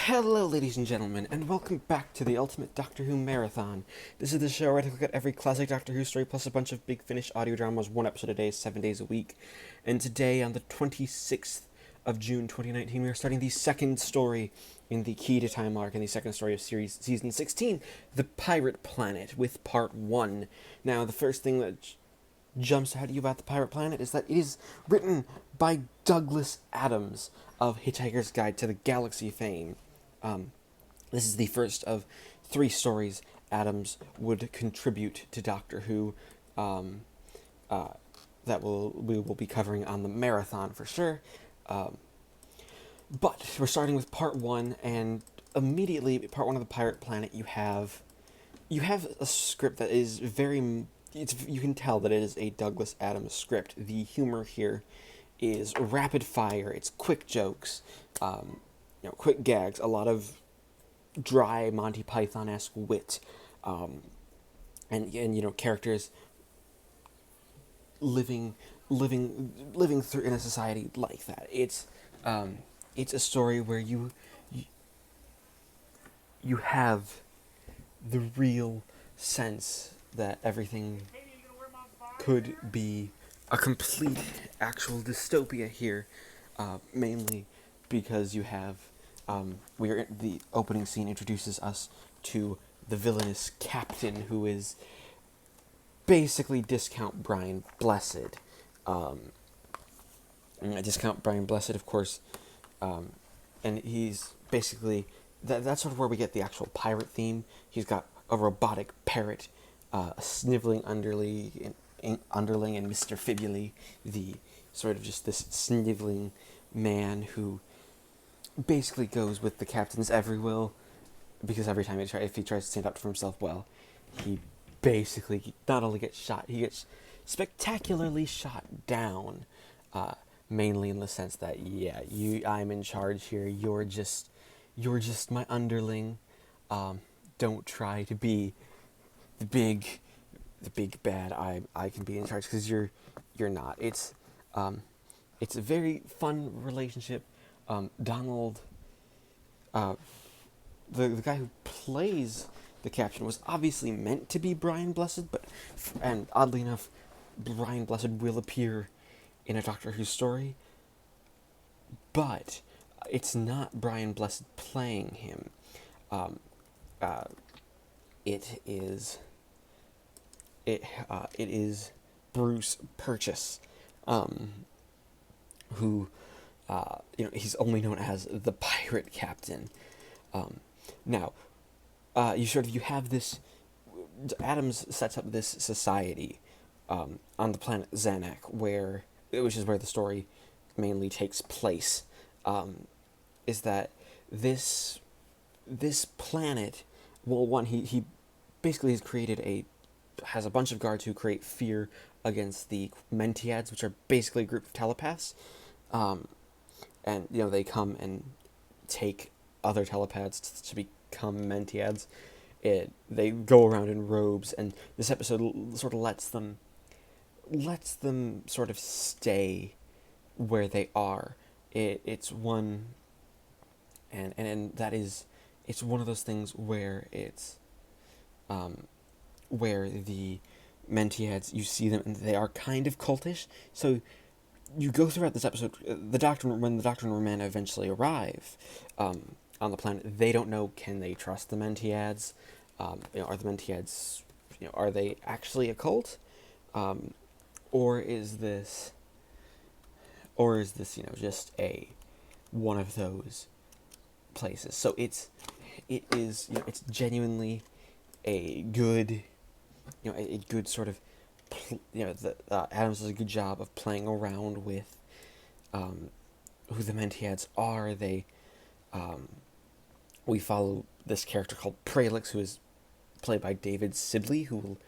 Hello, ladies and gentlemen, and welcome back to the Ultimate Doctor Who Marathon. This is the show where I take a look at every classic Doctor Who story plus a bunch of big finish audio dramas, one episode a day, 7 days a week. And today, on the 26th of June 2019, we are starting the second story in the Key to Time arc, and the second story of season 16, The Pirate Planet, with part 1. Now, the first thing that jumps out at you about The Pirate Planet is that it is written by Douglas Adams of Hitchhiker's Guide to the Galaxy fame. This is the first of 3 stories Adams would contribute to Doctor Who that we will be covering on the marathon for sure. But we're starting with part 1, and immediately, part 1 of The Pirate Planet, you have a script that is very... you can tell that it is a Douglas Adams script. The humor here is rapid fire. It's quick jokes, quick gags, a lot of dry Monty Python-esque wit, and characters living through in a society like that. It's a story where you have the real sense that everything could be a complete actual dystopia here, mainly because you have the opening scene introduces us to the villainous captain, who is basically Discount Brian Blessed. Discount Brian Blessed, of course, and he's basically that's sort of where we get the actual pirate theme. He's got a robotic parrot, a sniveling underling and Mr. Fibuli, the sort of just this sniveling man who basically goes with the captain's every will, because every time if he tries to stand up for himself, well, he basically not only gets shot, he gets spectacularly shot down, mainly in the sense that, I'm in charge here, you're just my underling, don't try to be the big bad. I can be in charge, because you're not. It's a very fun relationship. Donald, the guy who plays the captain, was obviously meant to be Brian Blessed, and oddly enough, Brian Blessed will appear in a Doctor Who story, but it's not Brian Blessed playing him. It is Bruce Purchase, who, he's only known as the Pirate Captain. Now, you have this. Adams sets up this society on the planet Zanuck, which is where the story mainly takes place. Is that this planet? Well, one, he basically has a bunch of guards who create fear against the Mentiads, which are basically a group of telepaths. And they come and take other telepaths to become Mentiads. They go around in robes, and this episode sort of lets them sort of stay where they are. It's one, and that is, it's one of those things where it's where the Mentiads, you see them and they are kind of cultish. So you go throughout this episode, when the Doctor and Romana eventually arrive on the planet, they don't know, can they trust the Mentiads? Are the Mentiads, are they actually a cult? Or is this just one of those places? So it is it's genuinely a good sort of Adams does a good job of playing around with who the Mentiads are. We follow this character called Pralix, who is played by David Sibley, who will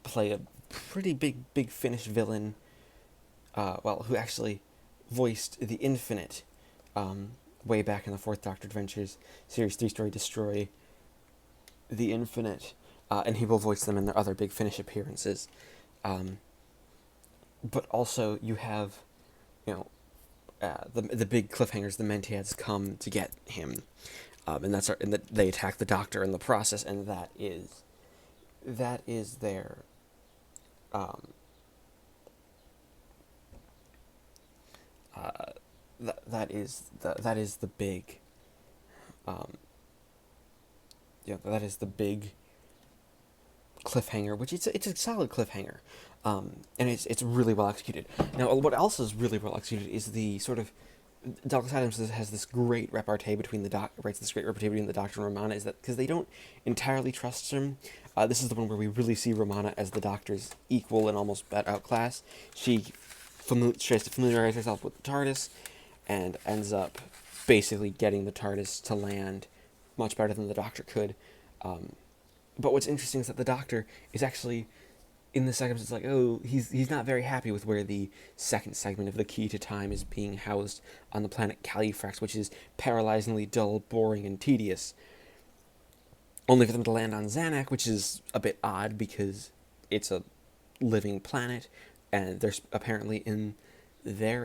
play a pretty big Finnish villain. Who actually voiced the Infinite way back in the Fourth Doctor Adventures series 3-story Destroy the Infinite, and he will voice them in their other big Finnish appearances. But also you have, the big cliffhangers. The Mentiads come to get him, and that they attack the Doctor in the process, and that is their um, that is the big um, that is the big cliffhanger, which it's a solid cliffhanger, and it's really well executed. Now, what else is really well executed is the sort of Douglas Adams has this great repartee between writes this great repartee between the Doctor and Romana, is that because they don't entirely trust him. This is the one where we really see Romana as the Doctor's equal and almost outclass. She tries to familiarize herself with the TARDIS, and ends up basically getting the TARDIS to land much better than the Doctor could. But what's interesting is that the Doctor is actually in the second, it's like, oh, he's not very happy with where the second segment of the Key to Time is being housed on the planet Califrax, which is paralyzingly dull, boring, and tedious. Only for them to land on Zanuck, which is a bit odd because it's a living planet, and they're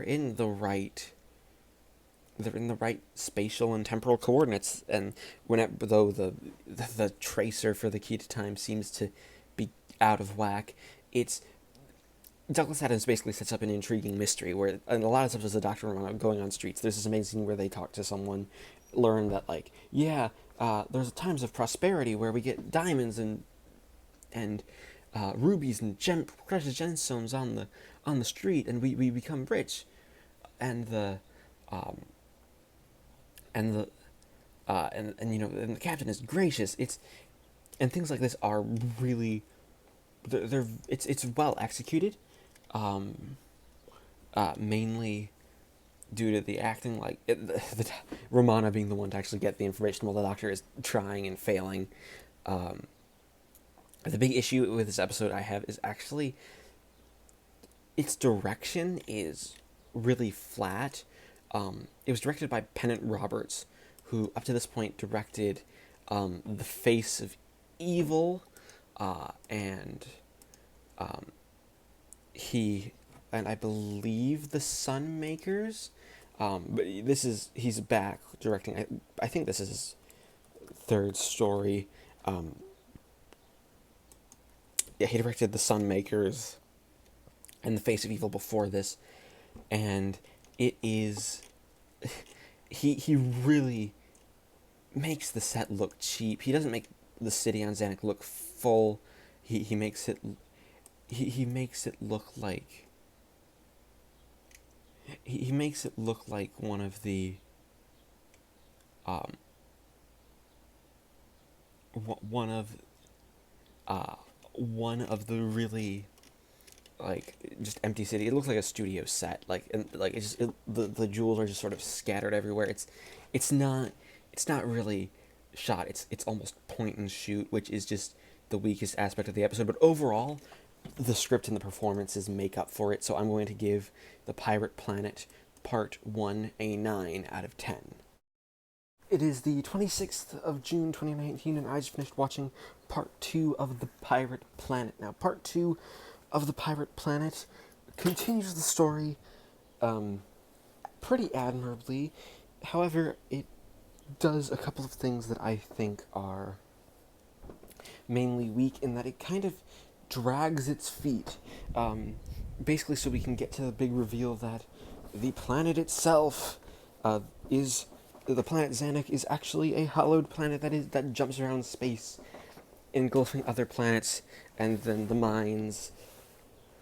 in the right spatial and temporal coordinates, and though the tracer for the Key to Time seems to be out of whack, it's Douglas Adams basically sets up an intriguing mystery where, in a lot of episodes of Doctor Who, going on streets, there's this amazing scene where they talk to someone, learn that, like, there's times of prosperity where we get diamonds and rubies and precious gemstones on the street, and we become rich, and the and the and the captain is gracious. And things like this are really it's well executed, mainly due to the acting, like Romana being the one to actually get the information while the Doctor is trying and failing. The big issue with this episode I have is actually its direction is really flat. It was directed by Pennant Roberts, who up to this point directed The Face of Evil, and I believe The Sunmakers. But he's back directing. I think this is his third story. He directed The Sunmakers and The Face of Evil before this, and it is he really makes the set look cheap. He doesn't make the city on Zanuck look full. He makes it look like he makes it look like one of the one of the really, like, just empty city. It looks like a studio set, the jewels are just sort of scattered everywhere. It's not really shot. It's almost point and shoot, which is just the weakest aspect of the episode. But overall, the script and the performances make up for it. So I'm going to give The Pirate Planet Part 1 a 9 out of 10. It is the 26th of June 2019, and I just finished watching Part 2 of The Pirate Planet. Now, Part 2 of The Pirate Planet continues the story pretty admirably. However, it does a couple of things that I think are mainly weak, in that it kind of drags its feet. Basically, so we can get to the big reveal that the planet itself is... The planet Zanuck is actually a hollowed planet that jumps around space, engulfing other planets, and then the mines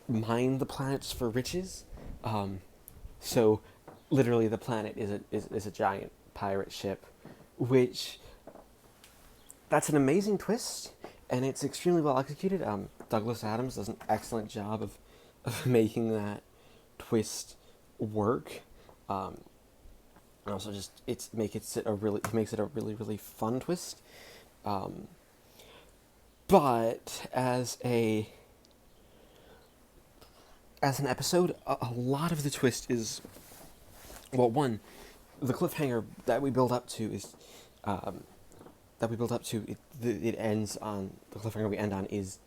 mine the planets for riches. So literally the planet is a giant pirate ship, which, that's an amazing twist, and it's extremely well executed. Douglas Adams does an excellent job of making that twist work. And also just makes it a really, really fun twist. But as an episode, a lot of the twist is, well, one, the cliffhanger that we build up to is, it ends on, the cliffhanger we end on is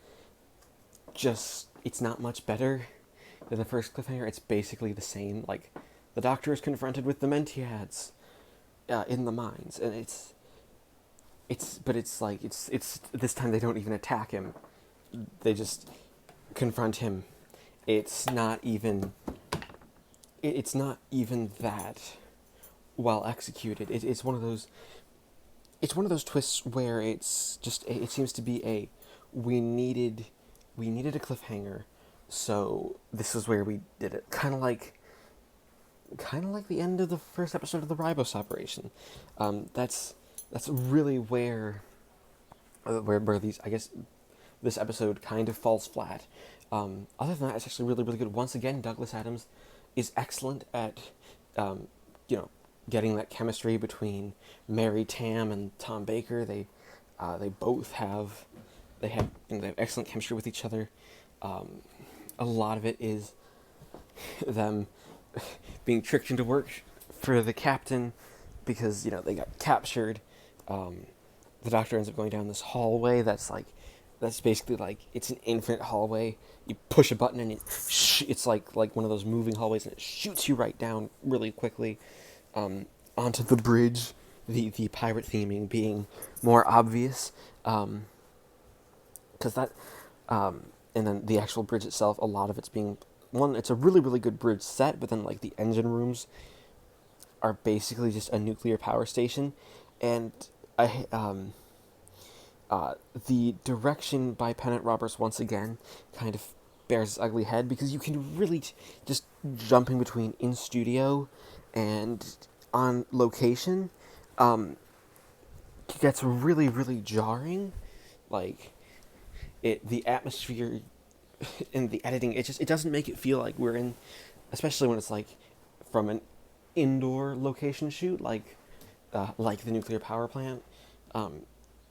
just, it's not much better than the first cliffhanger. It's basically the same. Like, the Doctor is confronted with the Mentiads in the mines, and it's like it's this time they don't even attack him. They just confront him. It's not even it's not even that well executed. It's one of those twists where it's just it seems to be a we needed we needed a cliffhanger, so this is where we did it. Kind of like the end of the first episode of the Ribos operation. That's really where these, I guess this episode kind of falls flat. Other than that, it's actually really really good. Once again, Douglas Adams is excellent at you know, getting that chemistry between Mary Tam and Tom Baker. They both have they have they have excellent chemistry with each other. A lot of it is them being tricked into work for the captain because, you know, they got captured. The Doctor ends up going down this hallway that's basically like it's an infinite hallway. You push a button and it's like one of those moving hallways, and it shoots you right down really quickly onto the bridge. The pirate theming being more obvious, because that and then the actual bridge itself, a lot of it's being one. It's a really really good bridge set, but then like the engine rooms are basically just a nuclear power station, and the direction by Pennant Roberts once again kind of bears its ugly head, because you can really just jumping between in studio and on location gets really really jarring. Like the atmosphere and the editing, it doesn't make it feel like we're in, especially when it's like from an indoor location shoot like the nuclear power plant.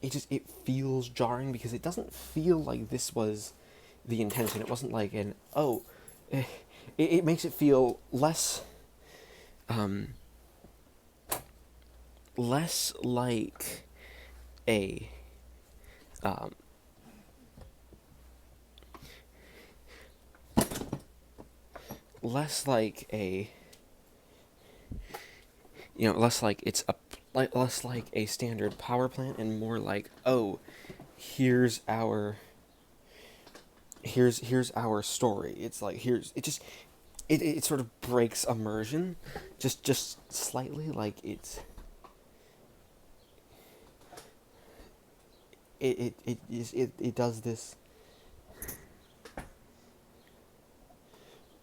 It feels jarring because it doesn't feel like this was the intention. It wasn't like it makes it feel less like a less like a less like it's a less like a standard power plant, and more like, oh, here's our story. It's like it sort of breaks immersion just slightly. Like it does this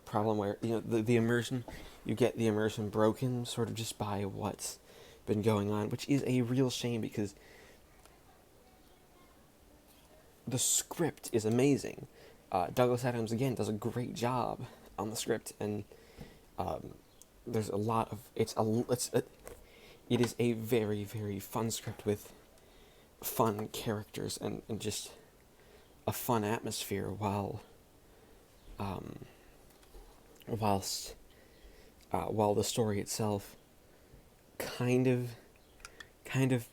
problem where, you know, the immersion, you get the immersion broken sort of just by what's been going on, which is a real shame because the script is amazing. Douglas Adams again does a great job on the script, and there's a lot of it is a very very fun script with fun characters and just a fun atmosphere while the story itself kind of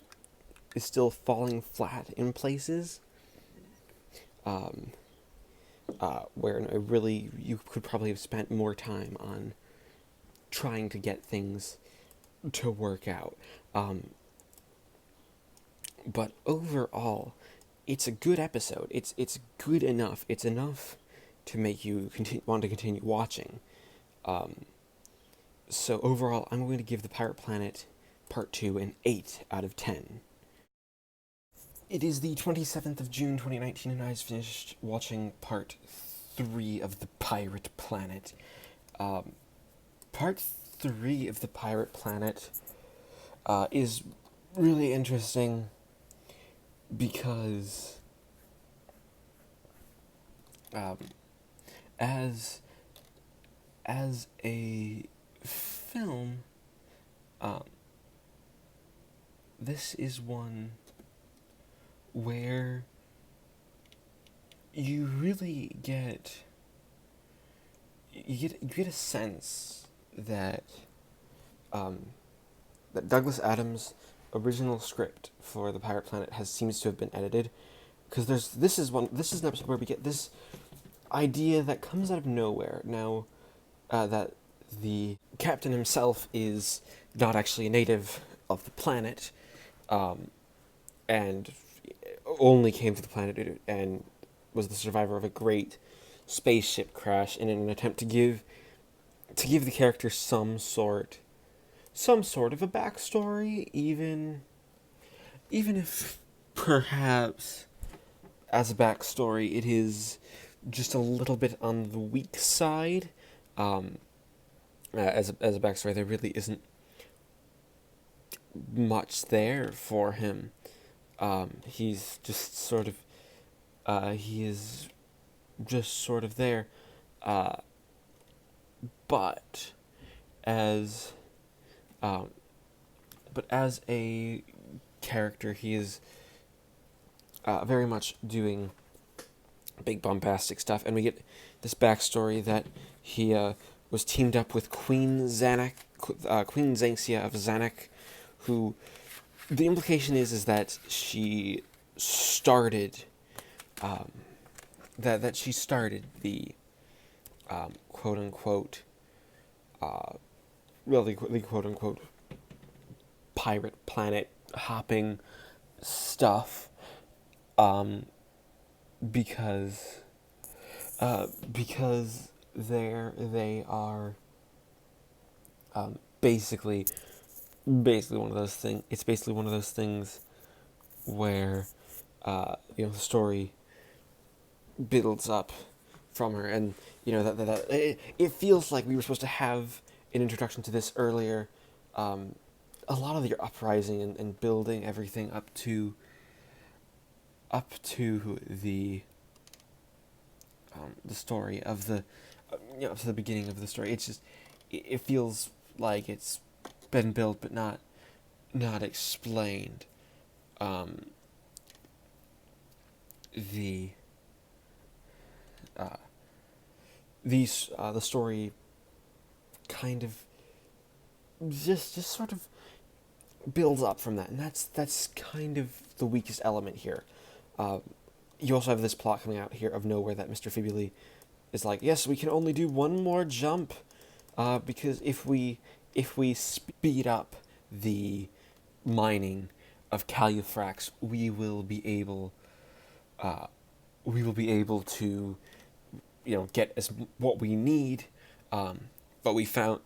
is still falling flat in places, where really you could probably have spent more time on trying to get things to work out. But overall, it's a good episode. It's good enough. It's enough to make you want to continue watching. So overall, I'm going to give The Pirate Planet Part 2 an 8 out of 10. It is the 27th of June 2019, and I just finished watching Part 3 of The Pirate Planet. Part 3 of The Pirate Planet is really interesting because as a film, this is one where you really get a sense that that Douglas Adams' original script for The Pirate Planet seems to have been edited, because this is an episode where we get this idea that comes out of nowhere. Now, that the captain himself is not actually a native of the planet, and only came to the planet and was the survivor of a great spaceship crash in an attempt to give the character some sort of a backstory, even if perhaps as a backstory it is just a little bit on the weak side. As a backstory, there really isn't much there for him. He's just sort of he is just sort of there, uh, but as um, but as a character, he is very much doing big bombastic stuff, and we get this backstory that he was teamed up with Queen Zanuck, Queen Xanxia of Zanuck, who the implication is that she started that she started the quote unquote really the quote unquote pirate planet hopping stuff, because they are basically one of those things. It's basically one of those things where the story builds up from her, and that it feels like we were supposed to have an introduction to this earlier. A lot of the uprising and building everything up to the story of the up to the beginning of the story. It's just it feels like it's been built but not explained. The the story kind of just sort of builds up from that, and that's kind of the weakest element here. You also have this plot coming out here of nowhere that Mr. Fibuli is like, yes, we can only do one more jump, because if we speed up the mining of Calufrax, we will be able to get what we need, but we found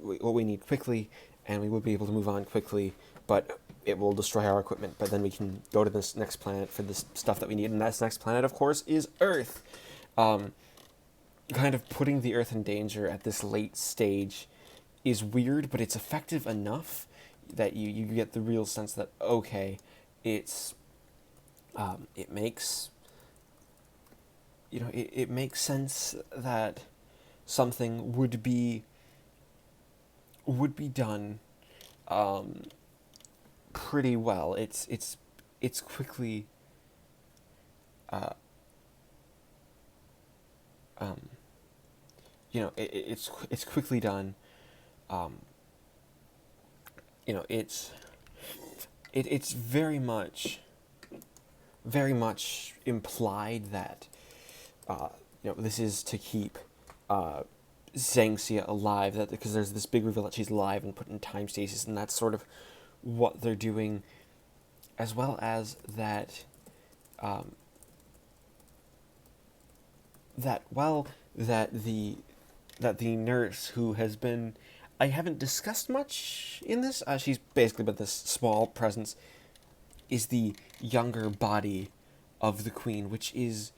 what we need quickly, and we will be able to move on quickly, but it will destroy our equipment, but then we can go to this next planet for this stuff that we need, and that next planet, of course, is Earth. Kind of putting the Earth in danger at this late stage is weird, but it's effective enough that you get the real sense that, okay, it makes it makes sense that something would be done pretty well. It's quickly it's quickly done. It's very much implied that this is to keep Xanxia alive, that because there's this big reveal that she's alive and put in time stasis, and that's sort of what they're doing, as well as that the nurse who has been, I haven't discussed much in this, she's basically been this small presence, is the younger body of the queen, which is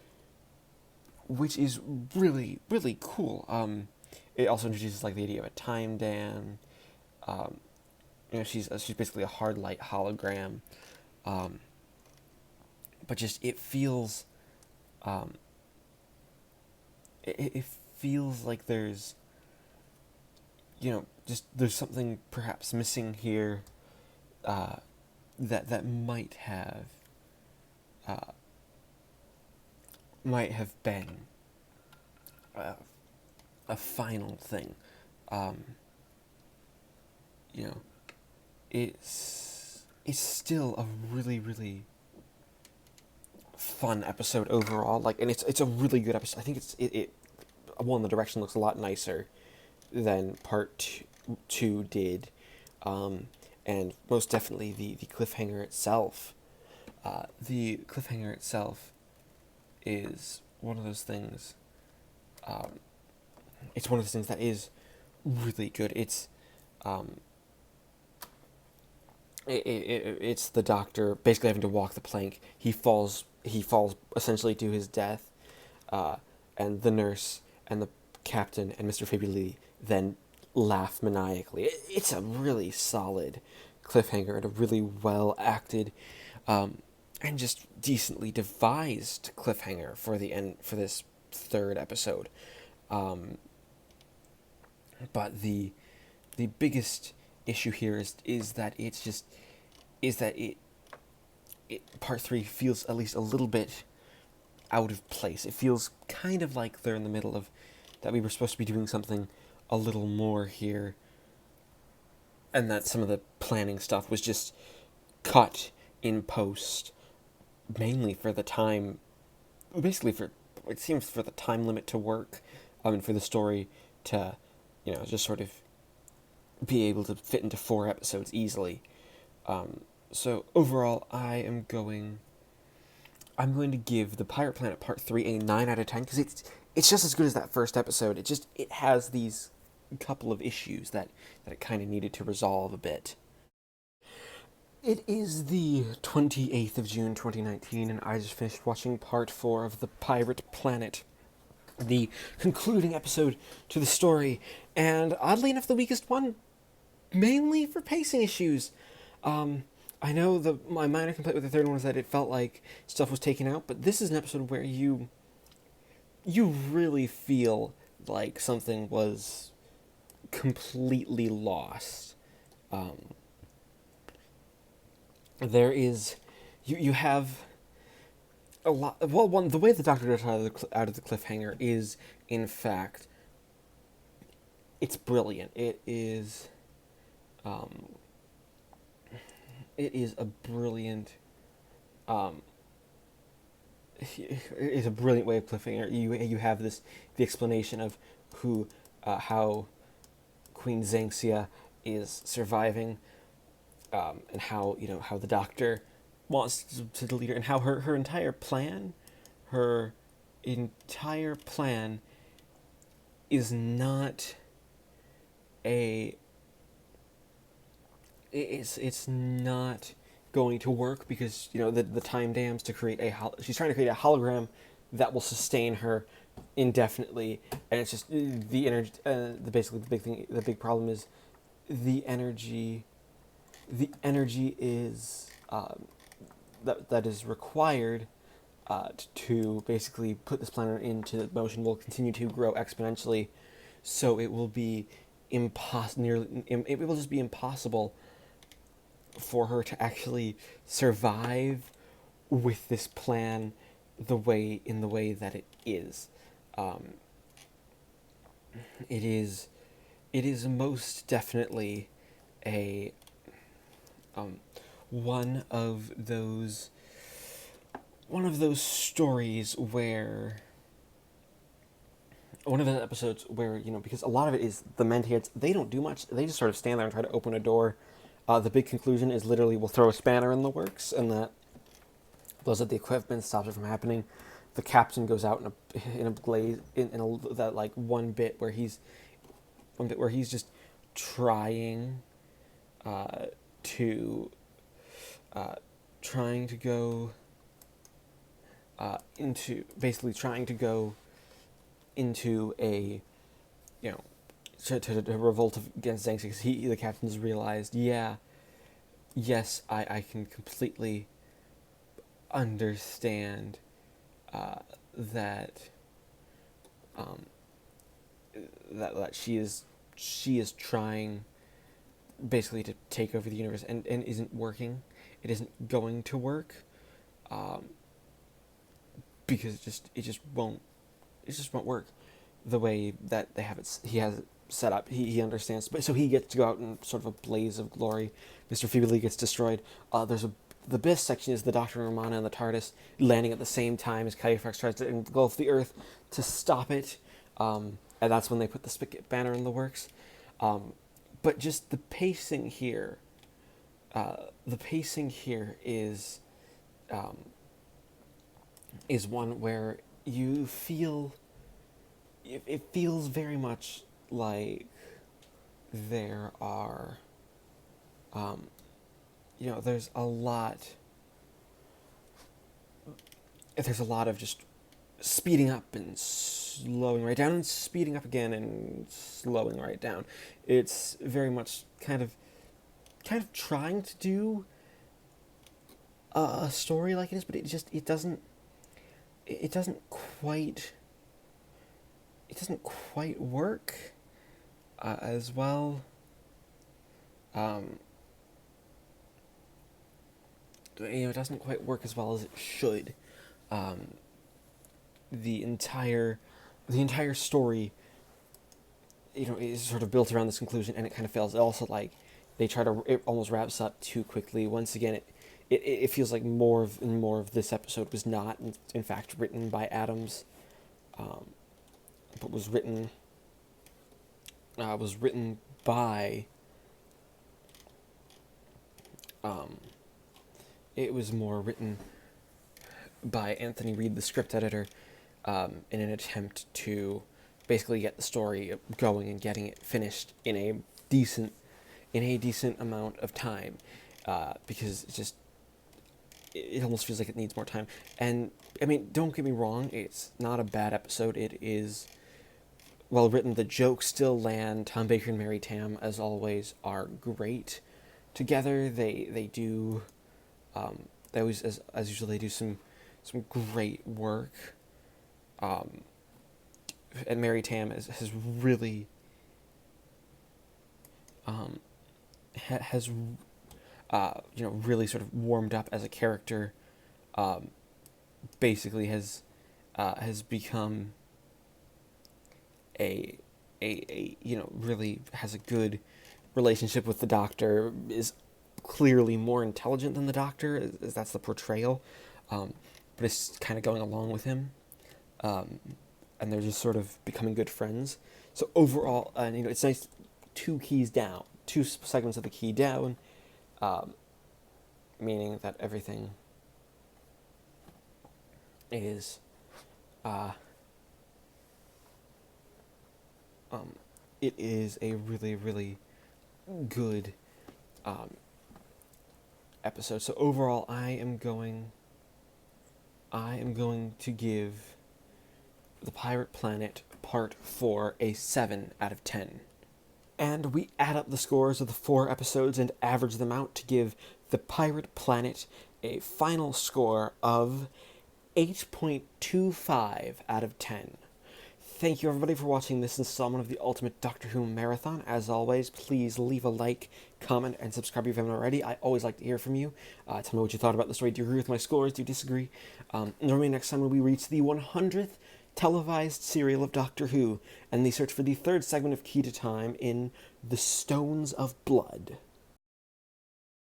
really, really cool. It also introduces like the idea of a time dam. She's basically a hard light hologram, but just it feels it feels like there's there's something perhaps missing here, that might have been a final thing. It's still a really, really fun episode overall. Like, and it's a really good episode. I think it the direction looks a lot nicer than part two did, and most definitely the cliffhanger itself The cliffhanger itself is one of those things. It's one of those things that is really good. Um, it's the doctor basically having to walk the plank. He falls. He falls essentially to his death, and the nurse and the captain and Mr. Fibuli then laugh maniacally. It's a really solid cliffhanger and a really well acted, and just decently devised cliffhanger for the end for this third episode. Um, but the biggest issue here is that it's just is that part three feels at least a little bit out of place. It feels kind of like they're in the middle of that we were supposed to be doing something a little more here, and that some of the planning stuff was just cut in post, mainly for the time, basically for it seems for the time limit to work, and for the story to, just sort of be able to fit into 4 episodes easily. So overall, I'm going to give the Pirate Planet Part 3 a 9 out of 10 because it's just as good as that first episode. It has these couple of issues that it kind of needed to resolve a bit. It is the 28th of June 2019, and I just finished watching Part 4 of The Pirate Planet, the concluding episode to the story, and oddly enough the weakest one, mainly for pacing issues. I know my minor complaint with the third one was that it felt like stuff was taken out, but this is an episode where you really feel like something was completely lost. There is, you have a lot. Well, the way the Doctor gets out of the cliffhanger is, in fact, it's brilliant. It is a brilliant. It's a brilliant way of cliffhanger. You have the explanation of how Queen Xanxia is surviving, and how how the Doctor wants to delete her, and how her entire plan is not a it's not going to work because the time dams to create she's trying to create a hologram that will sustain her indefinitely, and it's just the energy. The big problem is the energy. The energy is that is required to basically put this planet into motion will continue to grow exponentially, so it will be it will just be impossible for her to actually survive with this plan in the way that it is. It is most definitely a one of those stories where one of the episodes where because a lot of it is the Mentats, they don't do much, they just sort of stand there and try to open a door. The big conclusion is literally we'll throw a spanner in the works, and that blows up the equipment, stops it from happening. The captain goes out in a blaze that like one bit where he's just trying to go into basically trying to go into a to revolt against Xanxia, because the captain's realized, yes, I can completely understand that she is trying basically to take over the universe and isn't working. It isn't going to work, because it just won't work the way that they have it. He has it set up. He understands, but so he gets to go out in sort of a blaze of glory. Mr. Fibuli gets destroyed. The best section is the Doctor and Romana and the TARDIS landing at the same time as Califax tries to engulf the Earth to stop it, and that's when they put the Spigot banner in the works. But just the pacing here is um, is one where you feel it feels very much like there are there's a lot of just speeding up and slowing right down and speeding up again and slowing right down. It's very much kind of trying to do a story like it is, but it doesn't quite work as well. It doesn't quite work as well as it should. The entire story, is sort of built around this conclusion, and it kind of fails. Also, like it almost wraps up too quickly. Once again, it feels like more of this episode was not, in fact, written by Adams, but was written by. It was more written by Anthony Reed, the script editor, in an attempt to basically get the story going and getting it finished in a decent amount of time, because it almost feels like it needs more time. And I mean, don't get me wrong, it's not a bad episode. It is well written. The jokes still land. Tom Baker and Mary Tamm, as always, are great together. They do. They always, as usual, they do some great work. And Mary Tamm has really really sort of warmed up as a character. Basically has become a really has a good relationship with the Doctor, is clearly more intelligent than the Doctor, as that's the portrayal, but it's kind of going along with him, and they're just sort of becoming good friends. So overall, it's nice. Two segments of the key down, meaning that everything is it is a really, really good episode. So overall, I am going to give The Pirate Planet Part 4 a 7 out of 10. And we add up the scores of the 4 episodes and average them out to give The Pirate Planet a final score of 8.25 out of 10. Thank you, everybody, for watching this installment of the Ultimate Doctor Who Marathon. As always, please leave a like, comment, and subscribe if you haven't already. I always like to hear from you. Tell me what you thought about the story. Do you agree with my scores? Do you disagree? And join me next time when we reach the 100th televised serial of Doctor Who, and the search for the 3rd segment of Key to Time in The Stones of Blood.